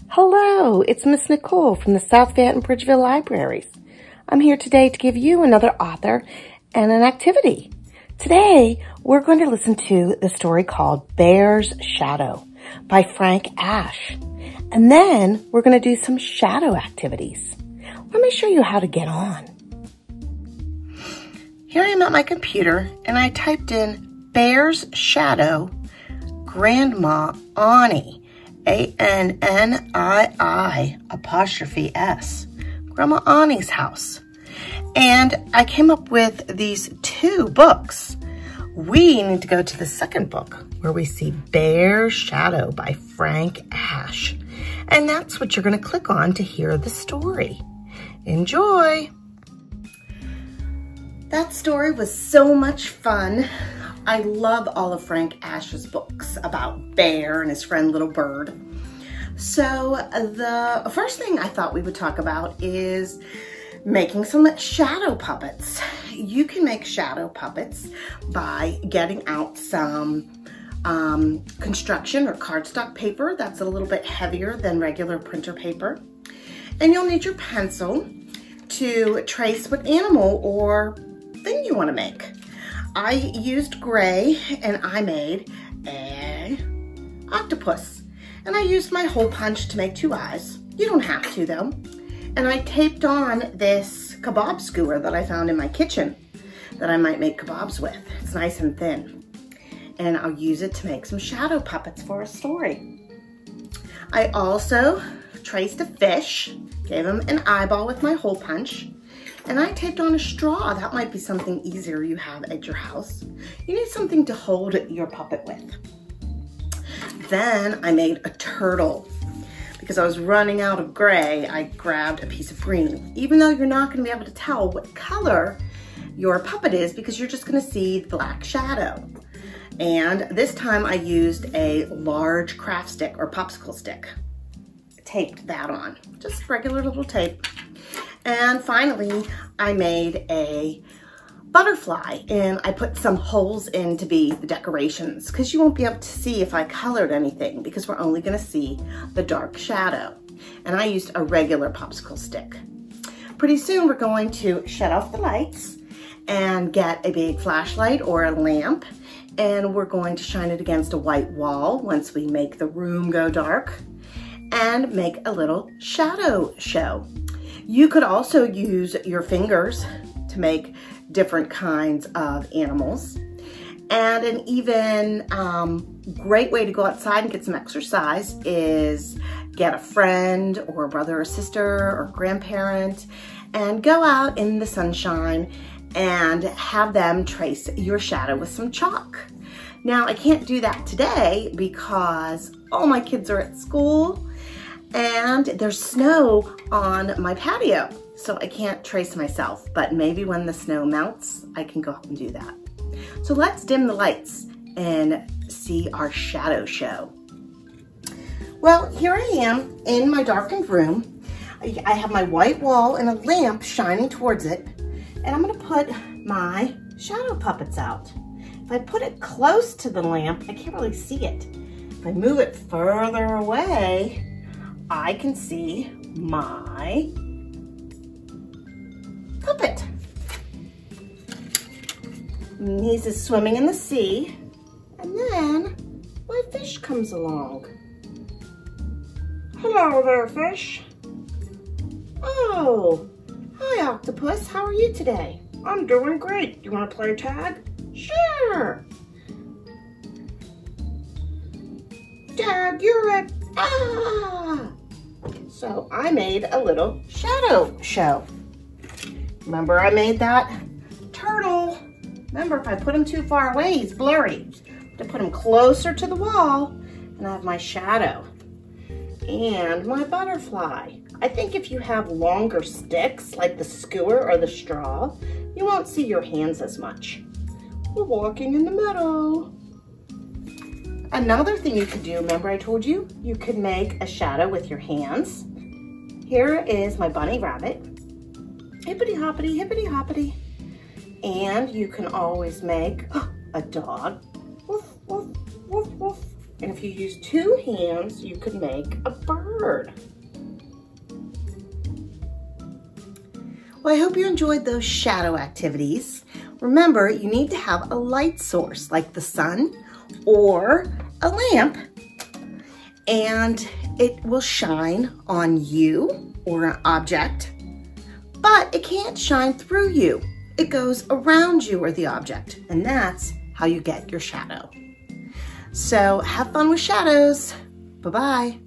Hello, it's Miss Nicole from the South Fayette and Bridgeville Libraries. I'm here today to give you another author and an activity. Today, we're going to listen to the story called Bear's Shadow by Frank Asch. And then we're going to do some shadow activities. Let me show you how to get on. Here I am at my computer and I typed in Bear's Shadow, Grandma Annie. A-N-N-I-I''S, Grandma Annie's house. And I came up with these two books. We need to go to the second book where we see Bear's Shadow by Frank Asch. And that's what you're going to click on to hear the story. Enjoy! That story was so much fun. I love all of Frank Asch's books about Bear and his friend Little Bird. So the first thing I thought we would talk about is making some shadow puppets. You can make shadow puppets by getting out some construction or cardstock paper that's a little bit heavier than regular printer paper. And you'll need your pencil to trace what animal or thing you want to make. I used gray and I made an octopus. And I used my hole punch to make two eyes. You don't have to though. And I taped on this kebab skewer that I found in my kitchen that I might make kebabs with. It's nice and thin. And I'll use it to make some shadow puppets for a story. I also traced a fish, gave him an eyeball with my hole punch. And I taped on a straw. That might be something easier you have at your house. You need something to hold your puppet with. Then I made a turtle. Because I was running out of gray, I grabbed a piece of green. Even though you're not going to be able to tell what color your puppet is because you're just going to see the black shadow. And this time I used a large craft stick or popsicle stick. Taped that on. Just regular little tape. And finally, I made a butterfly and I put some holes in to be the decorations because you won't be able to see if I colored anything because we're only going to see the dark shadow. And I used a regular popsicle stick. Pretty soon we're going to shut off the lights and get a big flashlight or a lamp and we're going to shine it against a white wall once we make the room go dark and make a little shadow show. You could also use your fingers to make different kinds of animals. And an even great way to go outside and get some exercise is get a friend or a brother or sister or grandparent and go out in the sunshine and have them trace your shadow with some chalk. Now, I can't do that today because all my kids are at school and there's snow on my patio, so I can't trace myself, but maybe when the snow melts, I can go up and do that. So let's dim the lights and see our shadow show. Well, here I am in my darkened room. I have my white wall and a lamp shining towards it, and I'm gonna put my shadow puppets out. If I put it close to the lamp, I can't really see it. If I move it further away, I can see my puppet. And he's just swimming in the sea. And then my fish comes along. Hello there, fish. Oh, hi, octopus. How are you today? I'm doing great. You want to play tag? Sure. Tag, you're it. Ah! So I made a little shadow show. Remember I made that turtle. Remember, if I put him too far away, he's blurry. To put him closer to the wall, and I have my shadow and my butterfly. I think if you have longer sticks, like the skewer or the straw, you won't see your hands as much. We're walking in the meadow. Another thing you could do, remember I told you, you could make a shadow with your hands. Here is my bunny rabbit. Hippity hoppity, hippity hoppity. And you can always make a dog. Woof, woof, woof, woof. And if you use two hands, you could make a bird. bird. Well, I hope you enjoyed those shadow activities. Remember, you need to have a light source like the sun or a lamp, and it will shine on you or an object, but it can't shine through you. It goes around you or the object, and that's how you get your shadow. So have fun with shadows. Bye-bye.